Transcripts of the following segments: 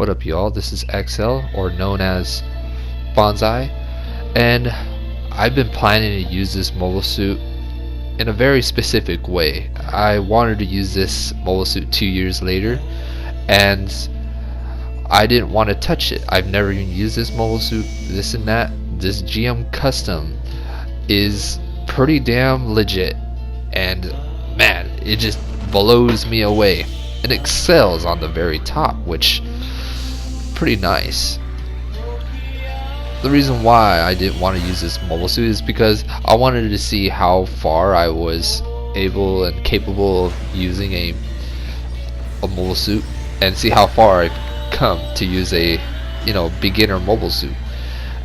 What up, y'all? This is XL, or known as Bonsai, and I've been planning to use this mobile suit in a very specific way. I wanted to use this mobile suit 2 years later, and I didn't want to touch it. I've never even used this mobile suit, this and that. This GM Custom is pretty damn legit, and man, it just blows me away. It excels on the very top, which pretty nice. The reason why I didn't want to use this mobile suit is because I wanted to see how far I was able and capable of using a mobile suit, and see how far I've come to use a beginner mobile suit.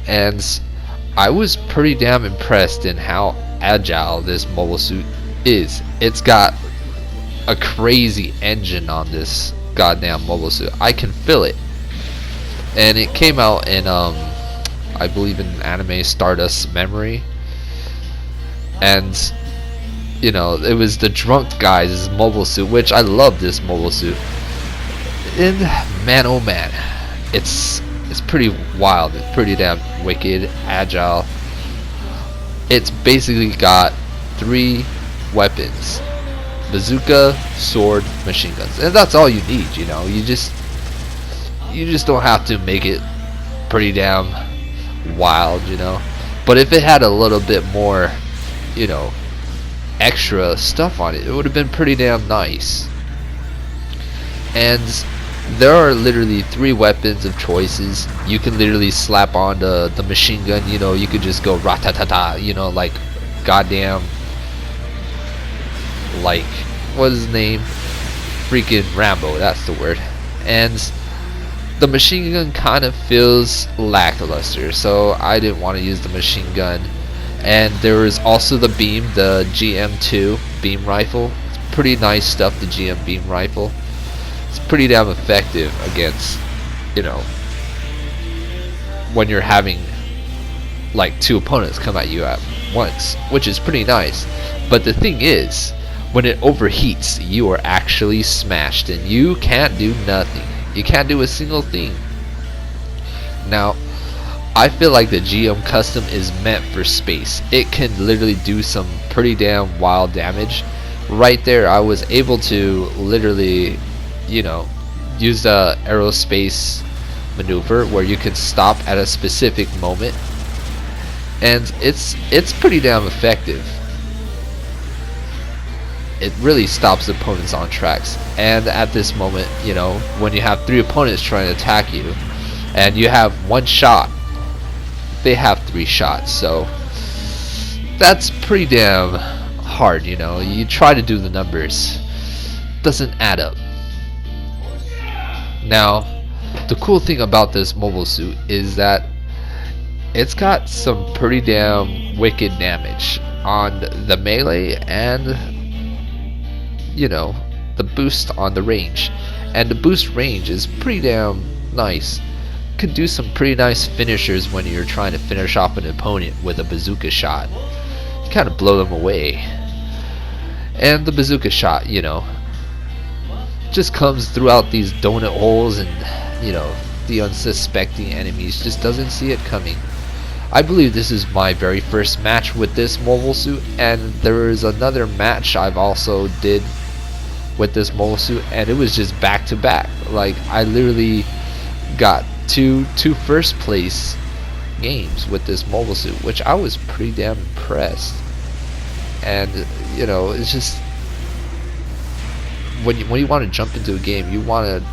And I was pretty damn impressed in how agile this mobile suit is. It's got a crazy engine on this goddamn mobile suit. I can feel it. And it came out in I believe in anime Stardust Memory, and it was the drunk guy's mobile suit, which I love this mobile suit. And man, oh man, it's pretty wild. It's pretty damn wicked, agile. It's basically got 3 weapons: bazooka, sword, machine guns, and that's all you need. You just don't have to make it pretty damn wild, but if it had a little bit more extra stuff on it, it would have been pretty damn nice. And there are literally 3 weapons of choices. You can literally slap on the machine gun. You could just go ratatata, like goddamn, like, what is his name, freaking Rambo, that's the word. And the machine gun kind of feels lackluster, so I didn't want to use the machine gun. And there was also the beam, the GM2 beam rifle. It's pretty nice stuff, the GM beam rifle. It's pretty damn effective against, when you're having like 2 opponents come at you at once, which is pretty nice. But the thing is, when it overheats, you are actually smashed and you can't do nothing. You can't do a single thing. Now, I feel like the GM Custom is meant for space. It can literally do some pretty damn wild damage. Right there, I was able to literally, use the aerospace maneuver where you can stop at a specific moment, and it's pretty damn effective. It really stops opponents on tracks. And at this moment, when you have 3 opponents trying to attack you and you have 1 shot, they have 3 shots, so that's pretty damn hard. You try to do the numbers, doesn't add up. Now, the cool thing about this mobile suit is that it's got some pretty damn wicked damage on the melee and the boost on the range. And the boost range is pretty damn nice. Could do some pretty nice finishers when you're trying to finish off an opponent with a bazooka shot. You kind of blow them away. And the bazooka shot, just comes throughout these donut holes, and the unsuspecting enemies just doesn't see it coming. I believe this is my very first match with this mobile suit, and there is another match I've also did with this mobile suit, and it was just back to back. Like, I literally got two first place games with this mobile suit, which I was pretty damn impressed. And it's just when you want to jump into a game, you want to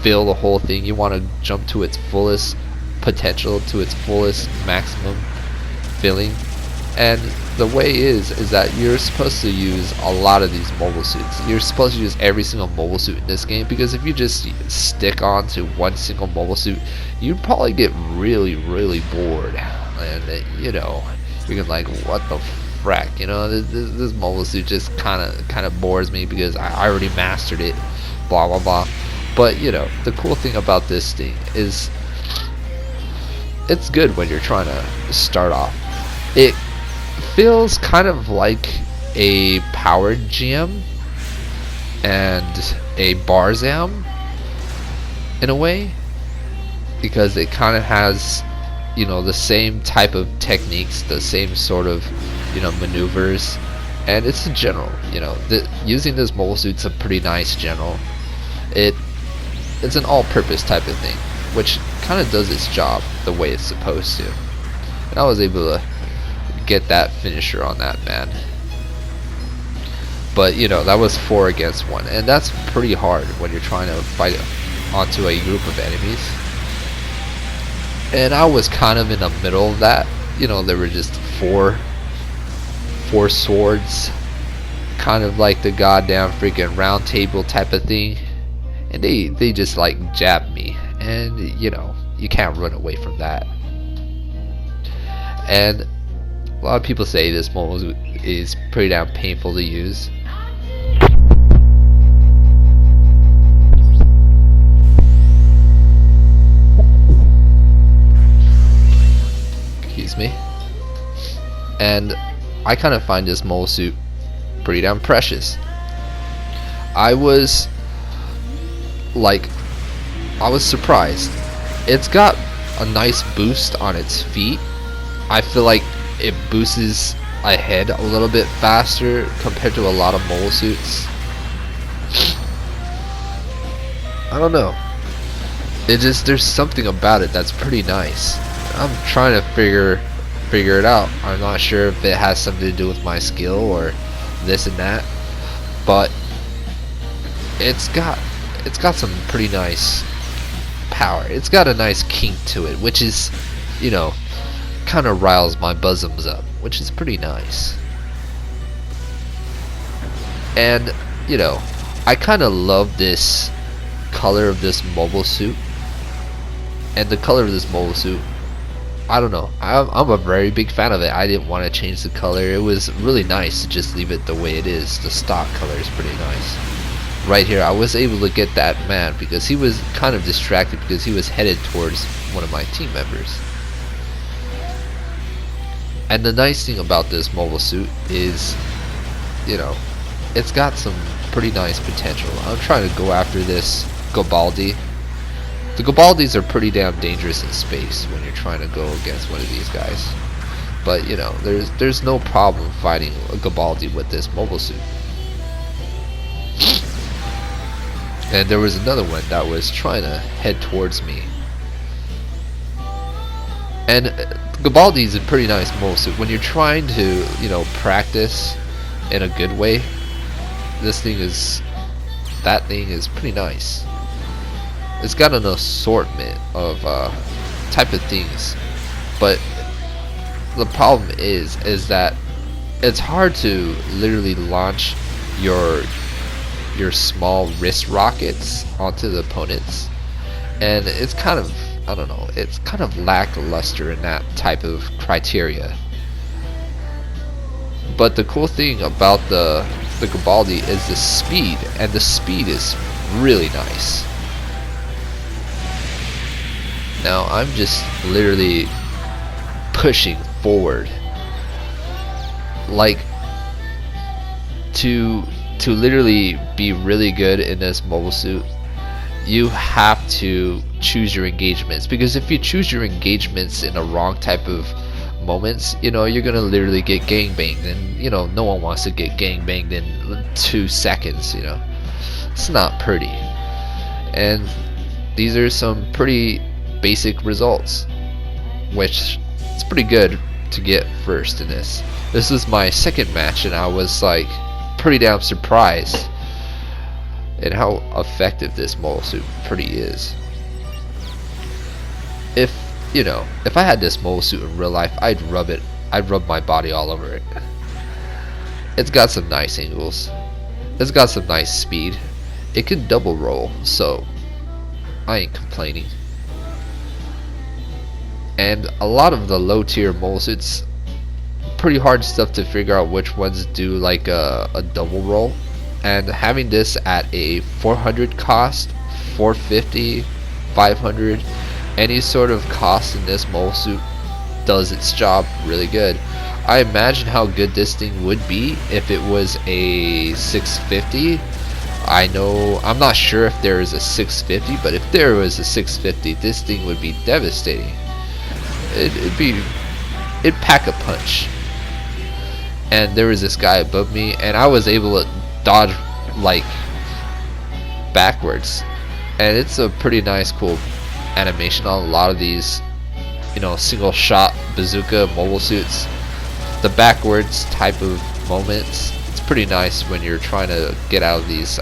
feel the whole thing. You want to jump to its fullest potential, to its fullest maximum feeling. And the way is that you're supposed to use a lot of these mobile suits. You're supposed to use every single mobile suit in this game, because if you just stick on to one single mobile suit, you'd probably get really, really bored. And you're gonna like, what the frack? This mobile suit just kind of bores me because I already mastered it. Blah blah blah. But the cool thing about this thing is it's good when you're trying to start off. It feels kind of like a powered GM and a Barzam in a way. because it kind of has, you know, the same type of techniques, the same sort of, you know, maneuvers, and it's a general. You know, using this mobile suit's a pretty nice general. It's an all-purpose type of thing, which kind of does its job the way it's supposed to. And I was able to get that finisher on that man. But you know, that was 4 against 1, and that's pretty hard when you're trying to fight onto a group of enemies. And I was kind of in the middle of that. You know, there were just four swords, kind of like the goddamn freaking round table type of thing, and they just like jabbed me, and you know, you can't run away from that. And a lot of people say this mobile is pretty damn painful to use. Excuse me. And I kind of find this mobile suit pretty damn precious. I was surprised. It's got a nice boost on its feet. I feel like it boosts ahead a little bit faster compared to a lot of mobile suits. I don't know. There's something about it that's pretty nice. I'm trying to figure it out. I'm not sure if it has something to do with my skill or this and that, but it's got some pretty nice power. It's got a nice kink to it, which is, you know, kind of riles my bosoms up, which is pretty nice. And you know, I kind of love this color of this mobile suit, and the color of this mobile suit, I don't know, I'm a very big fan of it. I didn't want to change the color. It was really nice to just leave it the way it is. The stock color is pretty nice. Right here, I was able to get that man because he was kind of distracted because he was headed towards one of my team members. And the nice thing about this mobile suit is, you know, it's got some pretty nice potential. I'm trying to go after this Garibaldi. The Garibaldis are pretty damn dangerous in space when you're trying to go against one of these guys. But you know, there's no problem fighting a Garibaldi with this mobile suit. And there was another one that was trying to head towards me. And Garibaldi is a pretty nice mobile suit. When you're trying to, you know, practice in a good way, that thing is pretty nice. It's got an assortment of type of things, but the problem is that it's hard to literally launch your small wrist rockets onto the opponents, and it's kind of, I don't know, it's kind of lackluster in that type of criteria. But the cool thing about the Garibaldi is the speed, and the speed is really nice. Now I'm just literally pushing forward, like to literally be really good in this mobile suit, you have to choose your engagements, because if you choose your engagements in the wrong type of moments, you know, you're gonna literally get gangbanged, and you know, no one wants to get gangbanged in 2 seconds. You know, it's not pretty. And these are some pretty basic results, which it's pretty good to get first in this. This is my second match, and I was like pretty damn surprised at how effective this mobile suit pretty is. If you know, if I had this mobile suit in real life, I'd rub my body all over it. It's got some nice angles. It's got some nice speed. It can double roll, so I ain't complaining. And a lot of the low tier mobile suits, pretty hard stuff to figure out which ones do like a double roll. And having this at a 400 cost, 450, 500, any sort of cost in this mobile suit does its job really good. I imagine how good this thing would be if it was a 650. I know, I'm not sure if there is a 650, but if there was a 650, this thing would be devastating. It'd pack a punch. And there was this guy above me, and I was able to dodge like backwards, and it's a pretty nice, cool animation on a lot of these, you know, single shot bazooka mobile suits. The backwards type of moments, it's pretty nice when you're trying to get out of these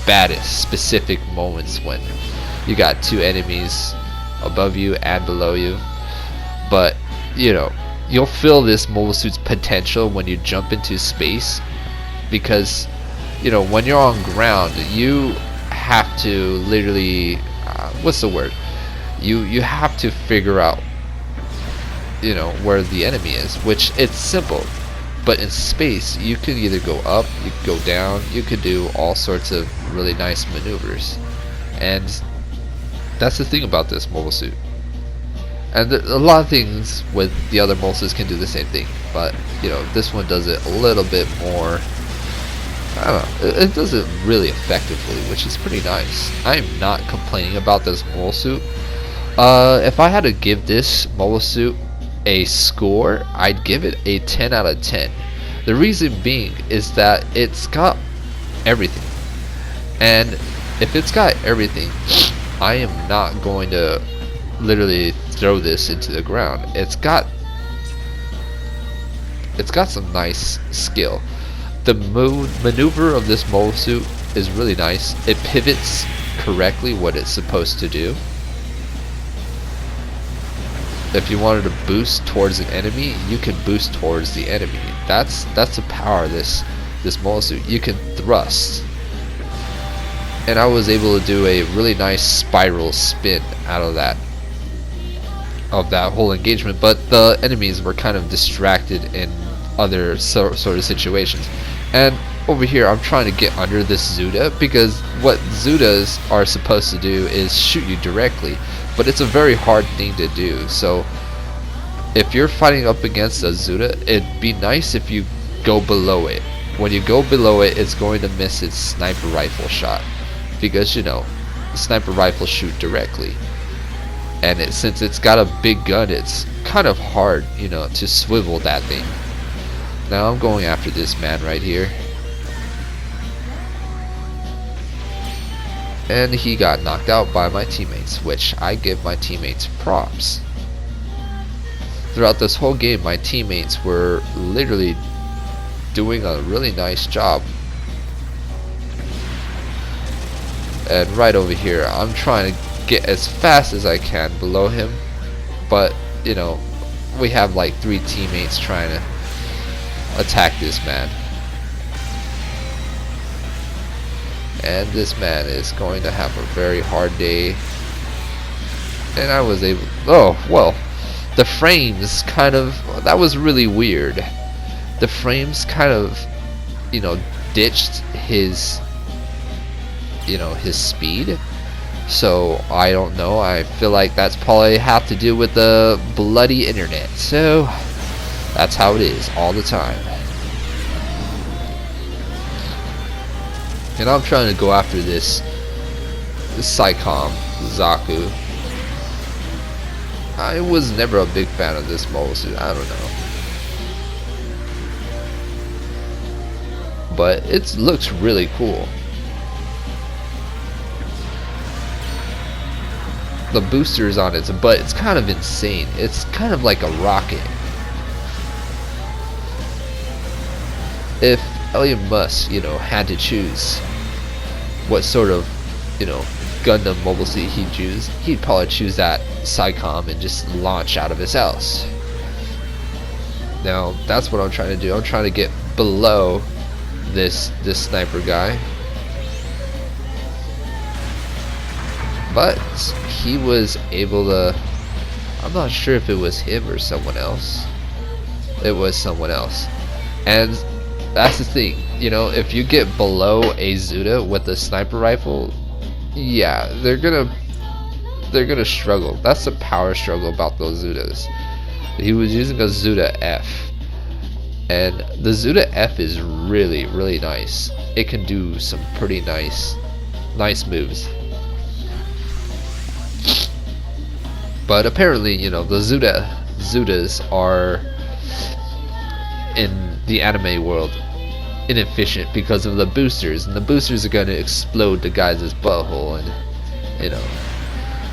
baddest specific moments when you got two enemies above you and below you. But you know, you'll feel this mobile suit's potential when you jump into space, because you know, when you're on ground, you have to literally what's the word, you have to figure out, you know, where the enemy is, which it's simple. But in space, you could either go up, you could go down, you could do all sorts of really nice maneuvers. And that's the thing about this mobile suit. And a lot of things with the other mobile suits can do the same thing, but you know, this one does it a little bit more, I don't know, it does it really effectively, which is pretty nice. I am not complaining about this mobile suit. If I had to give this mobile suit a score, I'd give it a 10 out of 10. The reason being is that it's got everything, and if it's got everything, I am not going to literally throw this into the ground. It's got some nice skill. The maneuver of this mobile suit is really nice. It pivots correctly what it's supposed to do. If you wanted to boost towards an enemy, you can boost towards the enemy. That's the power of this mobile suit. You can thrust, and I was able to do a really nice spiral spin out of that whole engagement. But the enemies were kind of distracted in other sort of situations. And over here, I'm trying to get under this Zuda, because what Zudas are supposed to do is shoot you directly, but it's a very hard thing to do. So if you're fighting up against a Zuda, it'd be nice if you go below it. When you go below it, it's going to miss its sniper rifle shot, because you know, the sniper rifles shoot directly, and since it's got a big gun, it's kind of hard, you know, to swivel that thing. Now I'm going after this man right here, and he got knocked out by my teammates, which I give my teammates props. Throughout this whole game, my teammates were literally doing a really nice job. And right over here, I'm trying to get as fast as I can below him, but you know, we have like 3 teammates trying to attack this man, and this man is going to have a very hard day. And I was able, oh well, the frames kind of, that was really weird. The frames kind of, you know, ditched his, you know, his speed. So I don't know, I feel like that's probably have to do with the bloody internet. So that's how it is all the time. And I'm trying to go after this Psycom Zaku. I was never a big fan of this mobile suit, I don't know. But it looks really cool. The boosters on its butt, it's kind of insane. It's kind of like a rocket. If Elon Musk, you know, had to choose what sort of, you know, Gundam mobile suit he'd choose, he'd probably choose that Psycom and just launch out of his house. Now that's what I'm trying to do. I'm trying to get below this sniper guy, but he was able to, I'm not sure if it was him or someone else. It was someone else. And that's the thing, you know, if you get below a Zuda with a sniper rifle, yeah, they're gonna struggle. That's the power struggle about those Zudas. He was using a Zuda F, And the Zuda F is really nice. It can do some pretty nice moves. But apparently, you know, the Zudas are in the anime world inefficient because of the boosters, and the boosters are gonna explode the guy's butthole, and you know,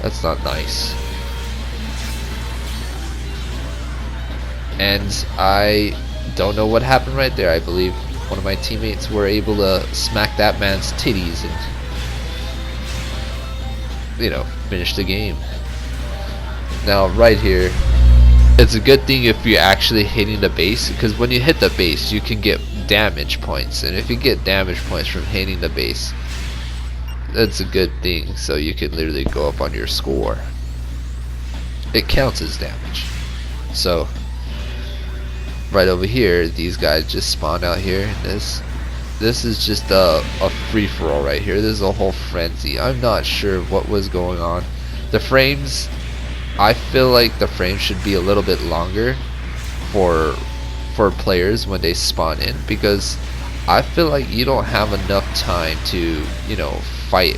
that's not nice. And I don't know what happened right there. I believe one of my teammates were able to smack that man's titties and, you know, finish the game. Now right here, it's a good thing if you're actually hitting the base, because when you hit the base you can get damage points, and if you get damage points from hitting the base, that's a good thing, so you can literally go up on your score. It counts as damage. So right over here, these guys just spawn out here. This is just a free-for-all right here. This is a whole frenzy. I'm not sure what was going on. The frames, I feel like the frames should be a little bit longer for players when they spawn in, because I feel like you don't have enough time to, you know, fight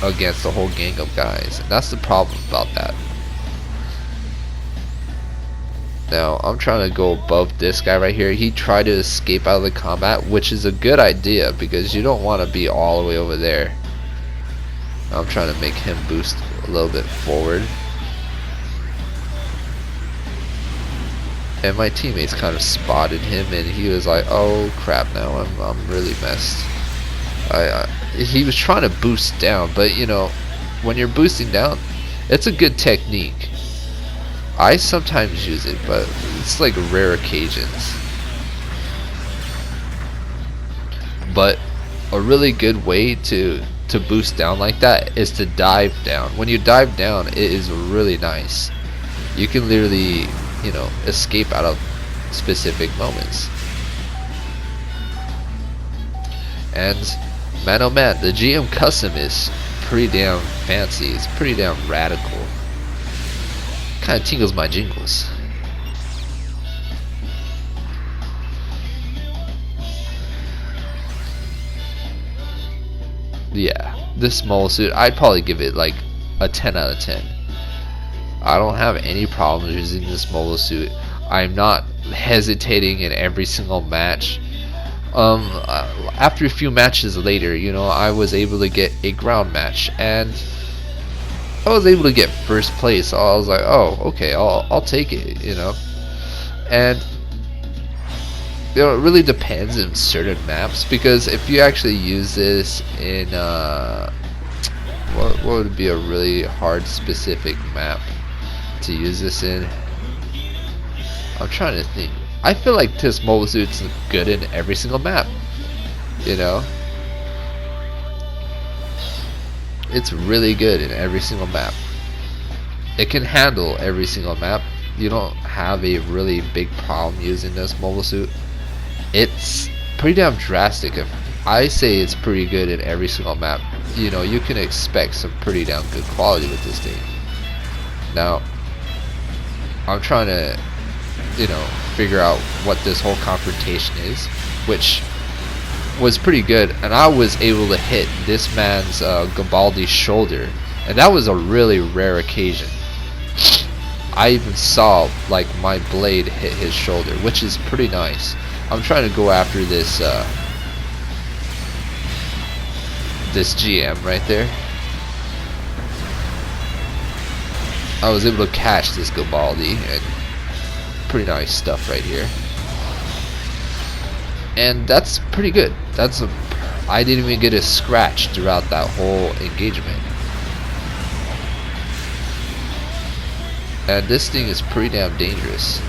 against a whole gang of guys, and that's the problem about that. Now I'm trying to go above this guy right here. He tried to escape out of the combat, which is a good idea because you don't want to be all the way over there. I'm trying to make him boost a little bit forward. And my teammates kind of spotted him, and he was like, "Oh crap! Now I'm really messed." He was trying to boost down, but you know, when you're boosting down, it's a good technique. I sometimes use it, but it's like rare occasions. But a really good way to boost down like that is to dive down. When you dive down, it is really nice. You can literally, you know, escape out of specific moments. And man oh man, the GM Custom is pretty damn fancy. It's pretty damn radical. Kind of tingles my jingles. Yeah, this mobile suit, I'd probably give it like a 10 out of 10. I don't have any problems using this mobile suit. I'm not hesitating in every single match. After a few matches later, you know, I was able to get a ground match, and I was able to get first place. So I was like, oh, okay, I'll take it, you know. And you know, it really depends in certain maps, because if you actually use this in what would be a really hard specific map to use this in? I'm trying to think. I feel like this mobile suit's good in every single map, you know. It's really good in every single map. It can handle every single map. You don't have a really big problem using this mobile suit. It's pretty damn drastic. If I say it's pretty good in every single map, you know, you can expect some pretty damn good quality with this thing. Now, I'm trying to, you know, figure out what this whole confrontation is, which was pretty good, and I was able to hit this man's Gabaldi's shoulder, and that was a really rare occasion. I even saw like my blade hit his shoulder, which is pretty nice. I'm trying to go after this this GM right there. I was able to catch this Gabaldi, and pretty nice stuff right here. And that's pretty good. I didn't even get a scratch throughout that whole engagement. And this thing is pretty damn dangerous.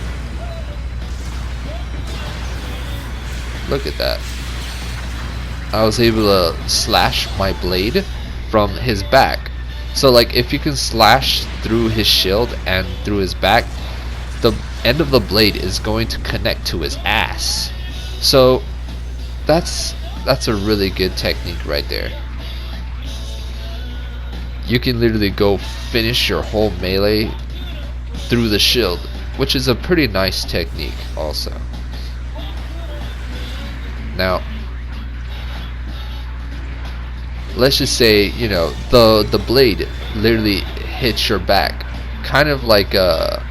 Look at that. I was able to slash my blade from his back. So like, if you can slash through his shield and through his back, the end of the blade is going to connect to his ass. So that's a really good technique right there. You can literally go finish your whole melee through the shield, which is a pretty nice technique also. Now, let's just say, you know, the blade literally hits your back, kind of like a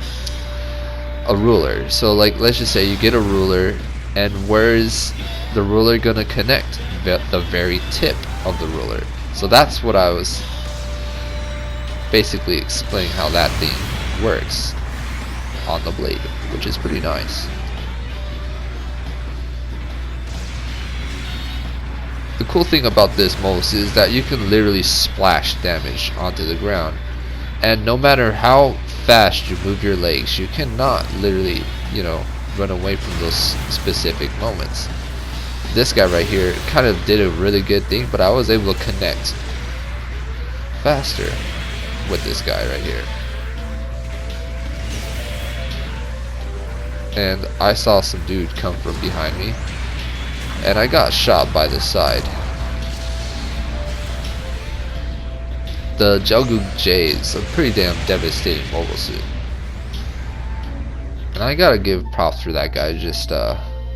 ruler. So like, let's just say you get a ruler, and where is the ruler gonna connect? The very tip of the ruler. So that's what I was basically explaining, how that thing works on the blade, which is pretty nice. The cool thing about this most is that you can literally splash damage onto the ground, and no matter how fast you move your legs, you cannot literally, you know, run away from those specific moments. This guy right here kind of did a really good thing, but I was able to connect faster with this guy right here. And I saw some dude come from behind me, and I got shot by the side. The GBO2-J is a pretty damn devastating mobile suit, and I gotta give props for that guy. Just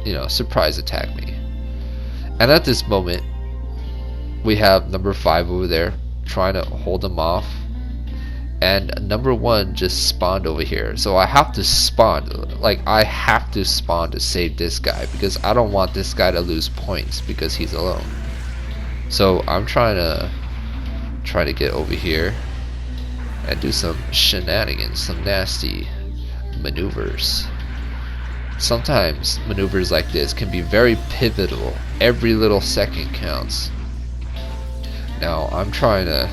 you know, surprise attack me. And at this moment, we have number 5 over there trying to hold him off, and number 1 just spawned over here. So I have to spawn, like I have to spawn to save this guy, because I don't want this guy to lose points because he's alone. So I'm trying to get over here and do some shenanigans, some nasty maneuvers. Sometimes maneuvers like this can be very pivotal. Every little second counts. Now I'm trying to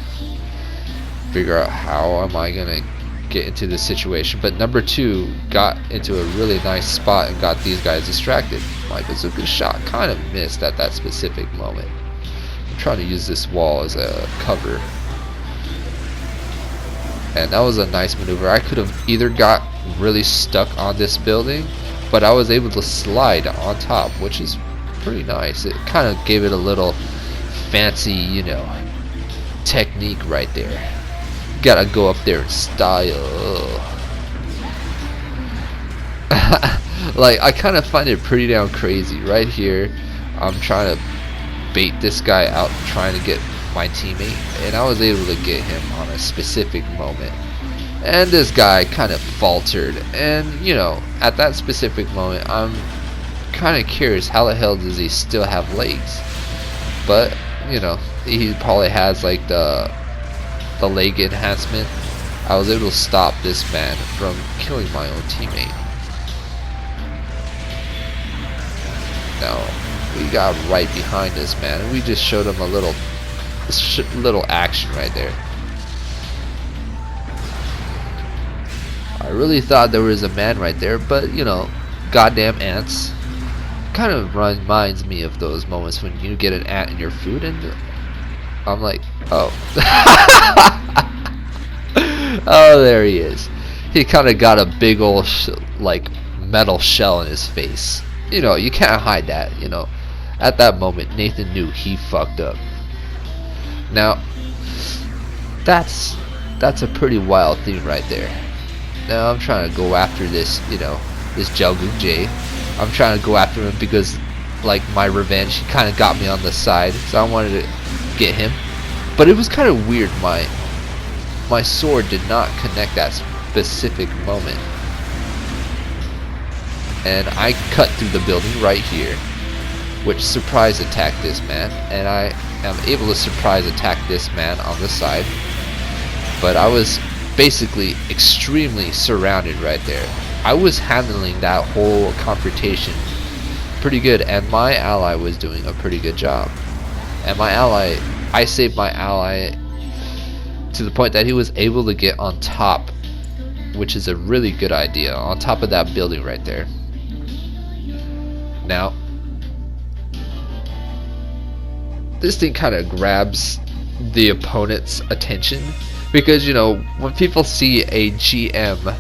figure out how am I gonna get into this situation, but number 2 got into a really nice spot and got these guys distracted. My bazooka shot kind of missed at that specific moment. I'm trying to use this wall as a cover, and that was a nice maneuver. I could have either got really stuck on this building, but I was able to slide on top, which is pretty nice. It kind of gave it a little fancy, you know, technique right there. You gotta go up there in style. Like, I kind of find it pretty damn crazy. Right here, I'm trying to bait this guy out, trying to get my teammate, and I was able to get him on a specific moment. And this guy kind of faltered, and you know, at that specific moment, I'm kind of curious, how the hell does he still have legs? But you know, he probably has like the leg enhancement. I was able to stop this man from killing my own teammate. Now we got right behind this man, and we just showed him a little action right there. I really thought there was a man right there, but you know, goddamn ants. Kind of reminds me of those moments when you get an ant in your food, and I'm like, oh. Oh, there he is. He kind of got a big old like metal shell in his face. You know, you can't hide that. You know, at that moment, Nathan knew he fucked up. Now, that's a pretty wild thing right there. Now I'm trying to go after this, you know, this GBO2-J. I'm trying to go after him because, like, my revenge. He kind of got me on the side, so I wanted to get him. But it was kind of weird. My sword did not connect that specific moment, and I cut through the building right here, which surprise attacked this man, and I am able to surprise attack this man on the side. But I was basically extremely surrounded right there. I was handling that whole confrontation pretty good, and my ally was doing a pretty good job. And my ally, I saved my ally to the point that he was able to get on top, which is a really good idea, on top of that building right there. Now, this thing kind of grabs the opponent's attention, because, you know, when people see a GM,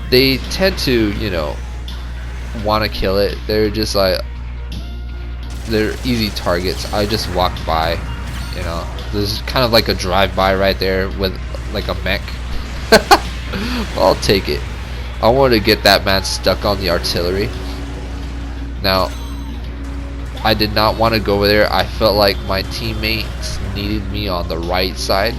they tend to, you know, want to kill it. They're just like, they're easy targets. I just walked by, you know, there's kind of like a drive-by right there with like a mech. I'll take it. I wanted to get that man stuck on the artillery. Now, I did not want to go there. I felt like my teammates needed me on the right side,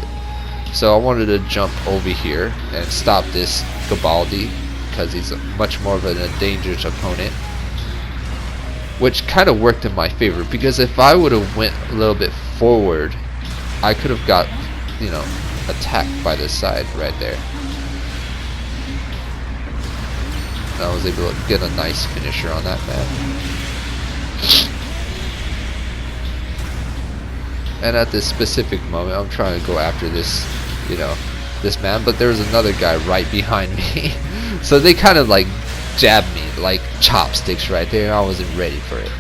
so I wanted to jump over here and stop this Gabaldi, because he's much more of a dangerous opponent, which kind of worked in my favor, because if I would have went a little bit forward, I could have got, you know, attacked by this side right there. And I was able to get a nice finisher on that man. And at this specific moment, I'm trying to go after this, you know, this man, but there's another guy right behind me. So they kind of like jabbed me like chopsticks right there, and I wasn't ready for it.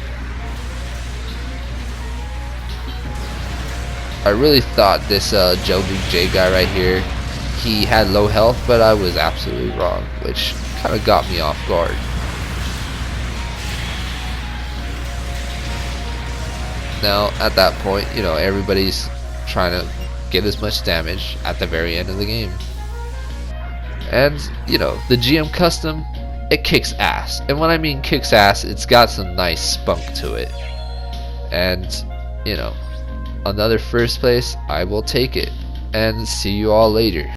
I really thought this GBO2-J guy right here, he had low health, but I was absolutely wrong, which kind of got me off guard. Now at that point, you know, everybody's trying to get as much damage at the very end of the game. And, you know, the GM Custom, it kicks ass. And when I mean kicks ass, it's got some nice spunk to it. And, you know, another first place, I will take it. And see you all later.